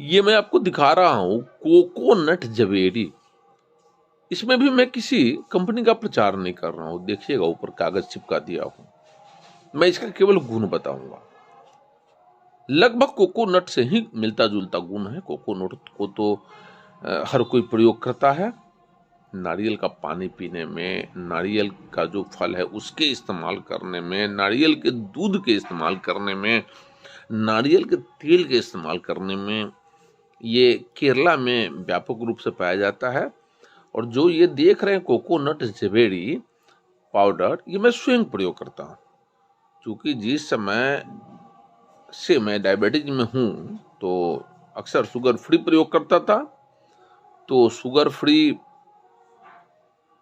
ये मैं आपको दिखा रहा हूं कोकोनट जवेरी। इसमें भी मैं किसी कंपनी का प्रचार नहीं कर रहा हूं। देखिएगा ऊपर कागज चिपका दिया हूं। मैं इसका केवल गुण बताऊंगा। लगभग कोकोनट से ही मिलता जुलता गुण है। कोकोनट को तो हर कोई प्रयोग करता है। नारियल का पानी पीने में, नारियल का जो फल है उसके इस्तेमाल करने में, नारियल के दूध के इस्तेमाल करने में, नारियल के तेल के इस्तेमाल करने में ये केरला में व्यापक रूप से पाया जाता है। और जो ये देख रहे हैं कोकोनट जवेरी पाउडर, ये मैं स्वयं प्रयोग करता हूँ। क्योंकि जिस समय से मैं डायबिटीज में हूँ तो अक्सर शुगर फ्री प्रयोग करता था। तो शुगर फ्री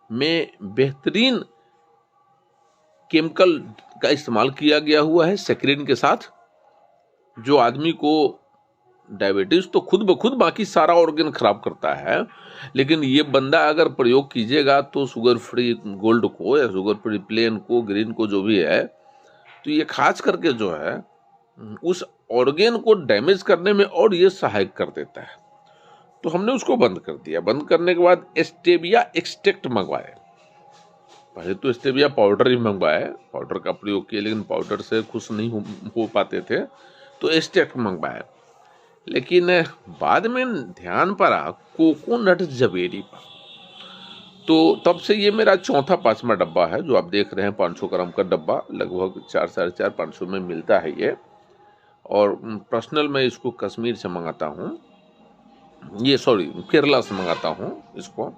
में बेहतरीन केमिकल का इस्तेमाल किया गया हुआ है सेक्रिन के साथ, जो आदमी को डायबिटीज तो खुद ब खुद बाकी सारा ऑर्गन खराब करता है, लेकिन ये बंदा अगर प्रयोग कीजिएगा तो शुगर फ्री गोल्ड को या शुगर फ्री प्लेन को, ग्रीन को, जो भी है, तो ये खास करके जो है उस ऑर्गन को डैमेज करने में और ये सहायक कर देता है। तो हमने उसको बंद कर दिया। बंद करने के बाद स्टेविया एक्सट्रैक्ट मंगवाए। पहले तो स्टेविया पाउडर ही मंगवाए, पाउडर का प्रयोग किया, लेकिन पाउडर से खुश नहीं हो पाते थे तो एक्सट्रैक्ट मंगवाए। लेकिन बाद में ध्यान पड़ा कोकोनट जवेरी पर। तो तब से ये मेरा चौथा पांचवा डब्बा है जो आप देख रहे हैं। 500 ग्राम का डब्बा लगभग 4, 450, 500 में मिलता है ये। और पर्सनल मैं इसको कश्मीर से मंगाता हूँ, ये सॉरी केरला से मंगाता हूँ इसको।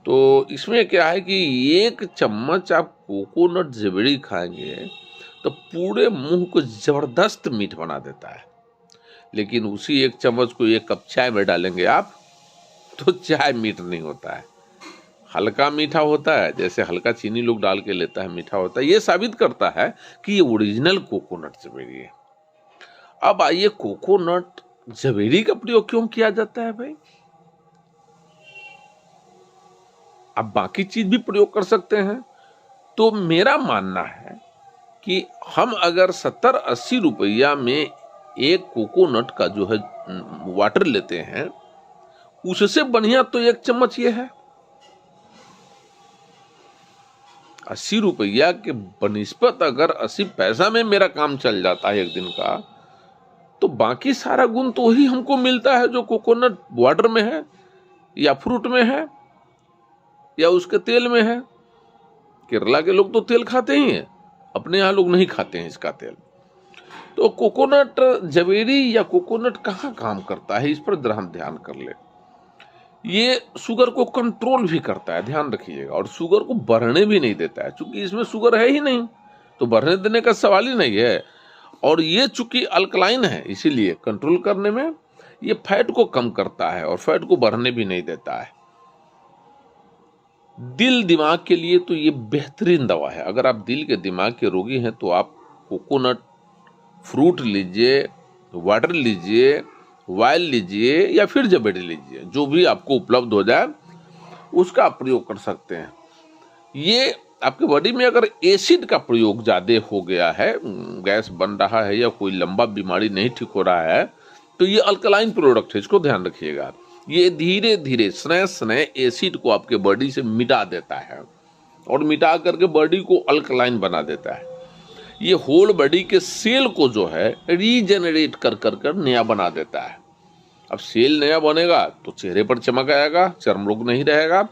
तो इसमें क्या है कि 1 चम्मच आप कोकोनट जवेरी खाएंगे तो पूरे मुंह को जबरदस्त मीठ बना देता है। लेकिन उसी 1 चम्मच को 1 कप चाय में डालेंगे आप तो चाय मीठ नहीं होता है, हल्का मीठा होता है। जैसे हल्का चीनी लोग डाल के लेता है, मीठा होता है। ये साबित करता है कि ये ओरिजिनल कोकोनट जवेरी है। अब आइए, कोकोनट जवेरी का प्रयोग क्यों किया जाता है भाई? आप बाकी चीज भी प्रयोग कर सकते हैं। तो मेरा मानना है कि हम अगर 70-80 रुपया में एक कोकोनट का जो है वाटर लेते हैं, उससे बढ़िया तो 1 चम्मच ये है। 80 रुपया के बनिस्पत अगर 80 पैसा में मेरा काम चल जाता है एक दिन का, तो बाकी सारा गुण तो ही हमको मिलता है जो कोकोनट वाटर में है या फ्रूट में है या उसके तेल में है। केरला के लोग तो तेल खाते ही हैं, अपने यहाँ लोग नहीं खाते हैं इसका तेल। तो कोकोनट जवेरी या कोकोनट कहाँ काम करता है, इस पर जरा हम ध्यान कर ले। ये शुगर को कंट्रोल भी करता है, ध्यान रखिएगा, और शुगर को बढ़ने भी नहीं देता है। चूंकि इसमें शुगर है ही नहीं तो बढ़ने देने का सवाल ही नहीं है। और ये चूंकि अल्कलाइन है, इसीलिए कंट्रोल करने में ये फैट को कम करता है और फैट को बढ़ने भी नहीं देता है। दिल दिमाग के लिए तो ये बेहतरीन दवा है। अगर आप दिल के दिमाग के रोगी हैं तो आप कोकोनट फ्रूट लीजिए, वाटर लीजिए, वायल लीजिए या फिर जवेरी लीजिए, जो भी आपको उपलब्ध हो जाए उसका आप प्रयोग कर सकते हैं। ये आपके बॉडी में अगर एसिड का प्रयोग ज़्यादा हो गया है, गैस बन रहा है या कोई लंबा बीमारी नहीं ठीक हो रहा है, तो ये अल्कलाइन प्रोडक्ट है, इसको ध्यान रखिएगा। ये धीरे धीरे स्नेह स्नेह एसिड को आपके बॉडी से मिटा देता है और मिटा करके बॉडी को अल्कलाइन बना देता है। ये होल बॉडी के सेल को जो है रीजेनरेट कर कर कर नया बना देता है। अब सेल नया बनेगा तो चेहरे पर चमक आएगा, चर्म रोग नहीं रहेगा,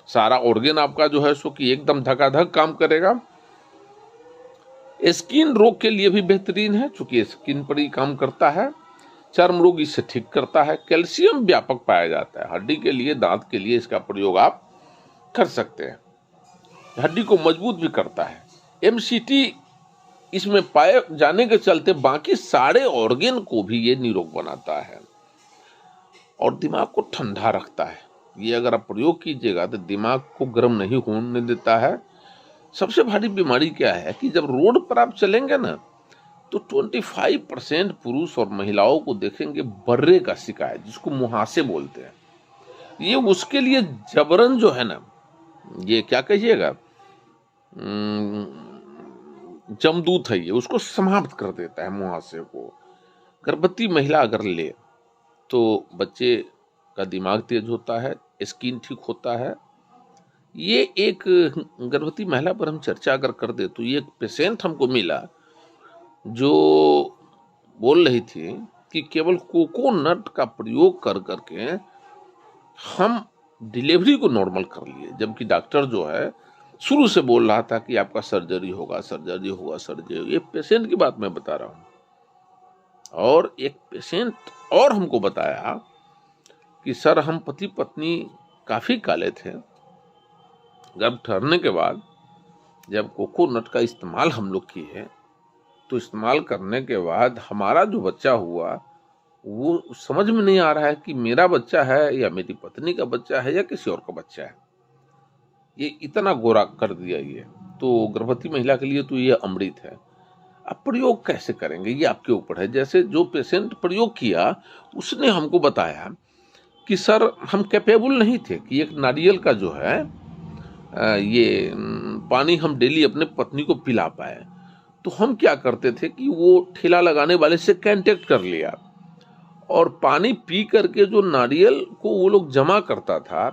सारा ऑर्गन आपका जो है सो कि एकदम धकाधक काम करेगा। स्किन रोग के लिए भी बेहतरीन है, चूंकि स्किन पर ही काम करता है। चर्म रोग इससे ठीक करता है। कैल्शियम व्यापक पाया जाता है हड्डी के लिए, दांत के लिए इसका प्रयोग आप कर सकते हैं। हड्डी को मजबूत भी करता है। एमसीटी इसमें पाए जाने के चलते बाकी सारे ऑर्गन को भी ये निरोग बनाता है और दिमाग को ठंडा रखता है। ये अगर आप प्रयोग कीजिएगा तो दिमाग को गर्म नहीं होने देता है। सबसे भारी बीमारी क्या है कि जब रोड पर आप चलेंगे ना तो 25% पुरुष और महिलाओं को देखेंगे बर्रे का शिकायत, जिसको मुहासे बोलते हैं। ये उसके लिए जबरन जो है ना, ये क्या कहिएगा, जमदूत है, ये उसको समाप्त कर देता है मुहासे को। गर्भवती महिला अगर ले तो बच्चे का दिमाग तेज होता है, स्किन ठीक होता है। ये एक गर्भवती महिला पर हम चर्चा अगर कर दे तो ये एक पेशेंट हमको मिला जो बोल रही थी कि केवल कोकोनट का प्रयोग कर करके हम डिलीवरी को नॉर्मल कर लिए, जबकि डॉक्टर जो है शुरू से बोल रहा था कि आपका सर्जरी होगा, सर्जरी होगा, सर्जरी। ये पेशेंट की बात मैं बता रहा हूँ। और एक पेशेंट और हमको बताया कि सर हम पति पत्नी काफी काले थे, गर्भ ठहरने के बाद जब कोकोनट का इस्तेमाल हम लोग किए तो इस्तेमाल करने के बाद हमारा जो बच्चा हुआ वो समझ में नहीं आ रहा है कि मेरा बच्चा है या मेरी पत्नी का बच्चा है या किसी और का बच्चा है। ये इतना गोरा कर दिया ये। तो गर्भवती महिला के लिए तो ये अमृत है। अब प्रयोग कैसे करेंगे ये आपके ऊपर है। जैसे जो पेशेंट प्रयोग किया उसने हमको बताया कि सर हम कैपेबल नहीं थे कि एक नारियल का जो है ये पानी हम डेली अपने पत्नी को पिला पाए। तो हम क्या करते थे कि वो ठेला लगाने वाले से कांटेक्ट कर लिया और पानी पी करके जो नारियल को वो लोग जमा करता था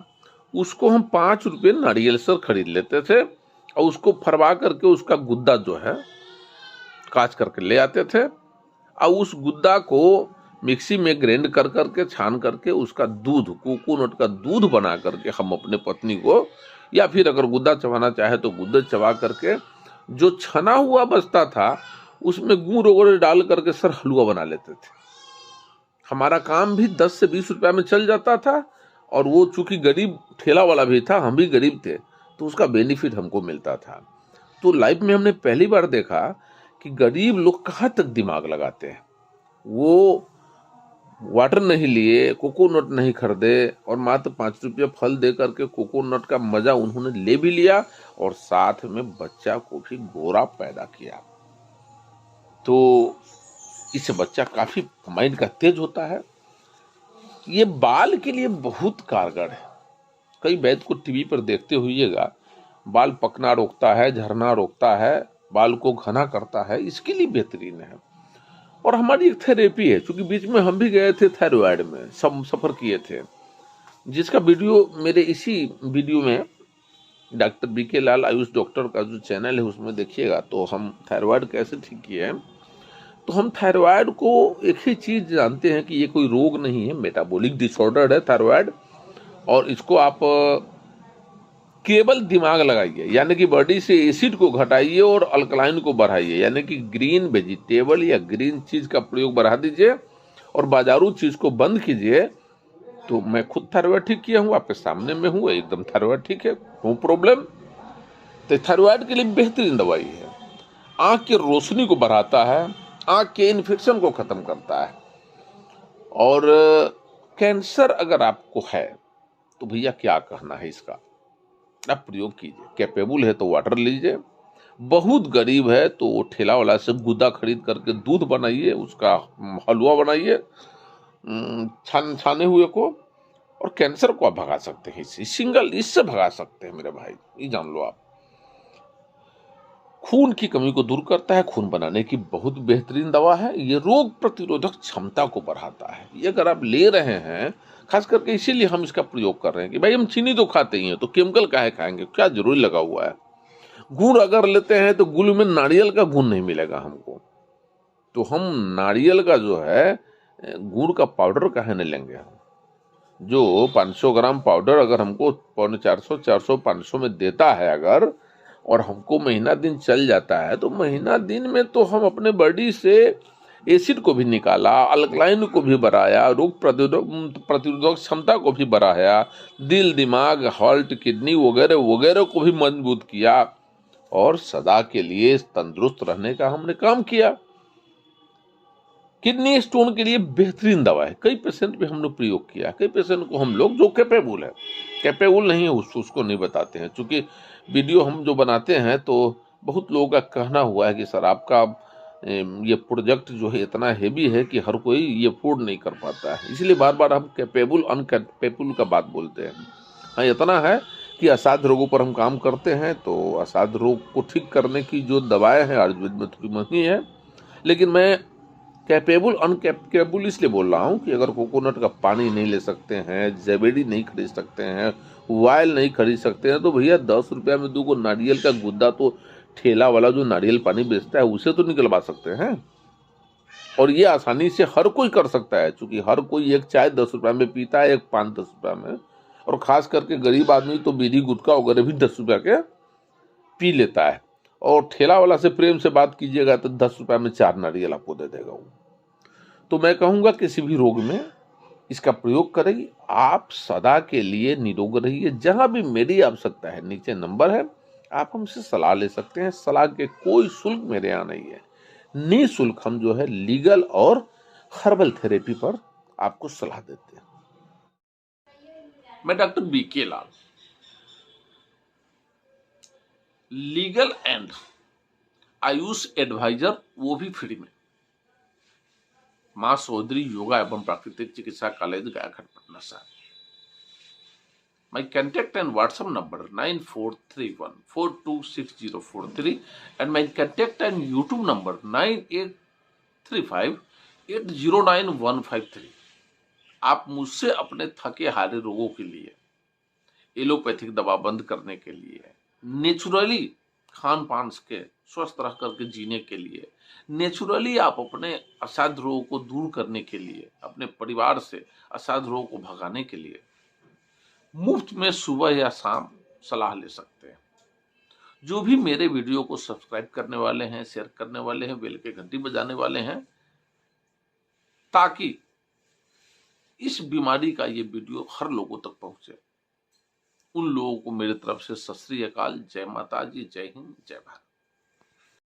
उसको हम 5 रुपये नारियल सर खरीद लेते थे और उसको फरवा करके उसका गुद्दा जो है काट करके ले आते थे और उस गुद्दा को मिक्सी में ग्राइंड कर करके छान करके उसका दूध, कोकोनट का दूध बना करके हम अपने पत्नी को, या फिर अगर गुद्दा चबाना चाहे तो गुद्दा चबा करके जो छना हुआ बचता था उसमें गुड़ वगैरह डाल करके सर हलवा बना लेते थे। हमारा काम भी 10 से 20 रुपया में चल जाता था और वो चूंकि गरीब ठेला वाला भी था, हम भी गरीब थे, तो उसका बेनिफिट हमको मिलता था। तो लाइफ में हमने पहली बार देखा कि गरीब लोग कहाँ तक दिमाग लगाते हैं। वो वाटर नहीं लिए, कोकोनट नहीं खरीदे और मात्र 5 रुपये फल दे करके कोकोनट का मजा उन्होंने ले भी लिया और साथ में बच्चा को भी गोरा पैदा किया। तो इससे बच्चा काफी माइंड का तेज होता है। ये बाल के लिए बहुत कारगर है। कई वैद्य को टीवी पर देखते हुइएगा, बाल पकना रोकता है, झरना रोकता है, बाल को घना करता है, इसके लिए बेहतरीन है। और हमारी एक थेरेपी है, क्योंकि बीच में हम भी गए थे थायराइड में, सब सफर किए थे, जिसका वीडियो मेरे इसी वीडियो में डॉक्टर बीके लाल आयुष डॉक्टर का जो चैनल है उसमें देखिएगा। तो हम थायराइड कैसे ठीक किए हैं। तो हम थायराइड को एक ही चीज जानते हैं कि ये कोई रोग नहीं है, मेटाबॉलिक डिसऑर्डर है थायराइड। और इसको आप केवल दिमाग लगाइए, यानी कि बॉडी से एसिड को घटाइए और अल्कलाइन को बढ़ाइए, यानी कि ग्रीन वेजिटेबल या ग्रीन चीज का प्रयोग बढ़ा दीजिए और बाजारू चीज को बंद कीजिए। तो मैं खुद थायराइड ठीक किया हूँ, आपके सामने में हूँ, एकदम थायराइड ठीक है, नो प्रॉब्लम। तो थायराइड के लिए बेहतरीन दवाई है। आंख की रोशनी को बढ़ाता है, आंख के इन्फेक्शन को खत्म करता है। और कैंसर अगर आपको है तो भैया क्या कहना है इसका, आप प्रयोग कीजिए। कैपेबल है तो वाटर लीजिए, बहुत गरीब है तो वो ठेला वाला से गुदा खरीद करके दूध बनाइए, उसका हलवा बनाइए छाने हुए को, और कैंसर को आप भगा सकते हैं। इससे भगा सकते हैं मेरे भाई, ये जान लो आप। खून की कमी को दूर करता है, खून बनाने की बहुत बेहतरीन दवा है। ये रोग प्रतिरोधक क्षमता को बढ़ाता है। ये अगर आप ले रहे हैं, खास करके इसीलिए हम इसका प्रयोग कर रहे हैं कि भाई हम चीनी तो खाते ही हैं, तो केमिकल काहे खाएंगे, क्या जरूरी लगा हुआ है। गुड़ अगर लेते हैं तो गुड़ में नारियल का गुण नहीं मिलेगा हमको, तो हम नारियल का जो है गुड़ का पाउडर काहे नहीं लेंगे। हम जो 500 ग्राम पाउडर अगर हमको 450, 400, 500 में देता है अगर, और हमको महीना दिन चल जाता है, तो महीना दिन में तो हम अपने बॉडी से एसिड को भी निकाला, अल्कलाइन को भी बढ़ाया, रोग प्रतिरोधक क्षमता को भी बढ़ाया, दिल, दिमाग, हार्ट, किडनी वगैरह वगैरह को भी मजबूत किया और सदा के लिए तंदुरुस्त रहने का हमने काम किया। किडनी स्टोन के लिए बेहतरीन दवा है। कई पेशेंट पे हमने प्रयोग किया, कई पेशेंट को हम लोग जो कैपेबल है, कैपेबल नहीं है उसको नहीं बताते हैं। चूंकि वीडियो हम जो बनाते हैं तो बहुत लोगों का कहना हुआ है कि सर आपका ये प्रोजेक्ट जो है इतना हेवी है कि हर कोई ये अफोर्ड नहीं कर पाता है, इसलिए बार बार हम कैपेबल अनकैपेबल का बात बोलते हैं। हाँ, इतना है कि असाध्य रोगों पर हम काम करते हैं, तो असाध्य रोग को ठीक करने की जो दवाएं हैं आयुर्वेद में थोड़ी महंगी है, लेकिन मैं कैपेबल अनकैपेबल इसलिए बोल रहा हूँ कि अगर कोकोनट का पानी नहीं ले सकते हैं, जैविडी नहीं खरीद सकते हैं, ऑयल नहीं खरीद सकते हैं, तो भैया 10 रुपया में 2 नारियल का गुद्दा तो ठेला वाला जो नारियल पानी बेचता है उसे तो निकलवा सकते हैं। और ये आसानी से हर कोई कर सकता है, क्योंकि हर कोई एक चाय 10 रुपया में पीता है, एक पान 10 रुपया में, और खास करके गरीब आदमी तो बीड़ी गुटखा वगैरह भी 10 रुपया के पी लेता है। और ठेला वाला से प्रेम से बात कीजिएगा तो 10 रुपया में 4 नारियल आपको दे देगा वो। तो मैं कहूँगा किसी भी रोग में इसका प्रयोग करें। आप सदा के लिए निरोग रहिए। जहां भी मेरी आवश्यकता है, नीचे नंबर है, आप हमसे सलाह ले सकते हैं। सलाह के कोई शुल्क मेरे यहाँ नहीं है। निःशुल्क हम जो है लीगल और हर्बल थेरेपी पर आपको सलाह देते हैं। मैं doctor B K Lal, legal and AYUSH adviser, वो भी फ्री में, मां सोदरी योगा एवं प्राकृतिक चिकित्सा कॉलेज गयाघाट पटना साहब। माई contact and WhatsApp number 9431426043 and my contact and YouTube number 9835809153। आप मुझसे अपने थके हारे रोगों के लिए, एलोपैथिक दवा बंद करने के लिए, नेचुरली खान पान के स्वस्थ रह करके जीने के लिए, नेचुरली आप अपने असाध्य रोगों को दूर करने के लिए, अपने परिवार से असाध्य रोगों को भगाने के लिए मुफ्त में सुबह या शाम सलाह ले सकते हैं। जो भी मेरे वीडियो को सब्सक्राइब करने वाले हैं, शेयर करने वाले हैं, बेल के घंटी बजाने वाले हैं, ताकि इस बीमारी का ये वीडियो हर लोगों तक पहुंचे, उन लोगों को मेरे तरफ से सत श्री अकाल, जय माता जी, जय हिंद, जय भारत।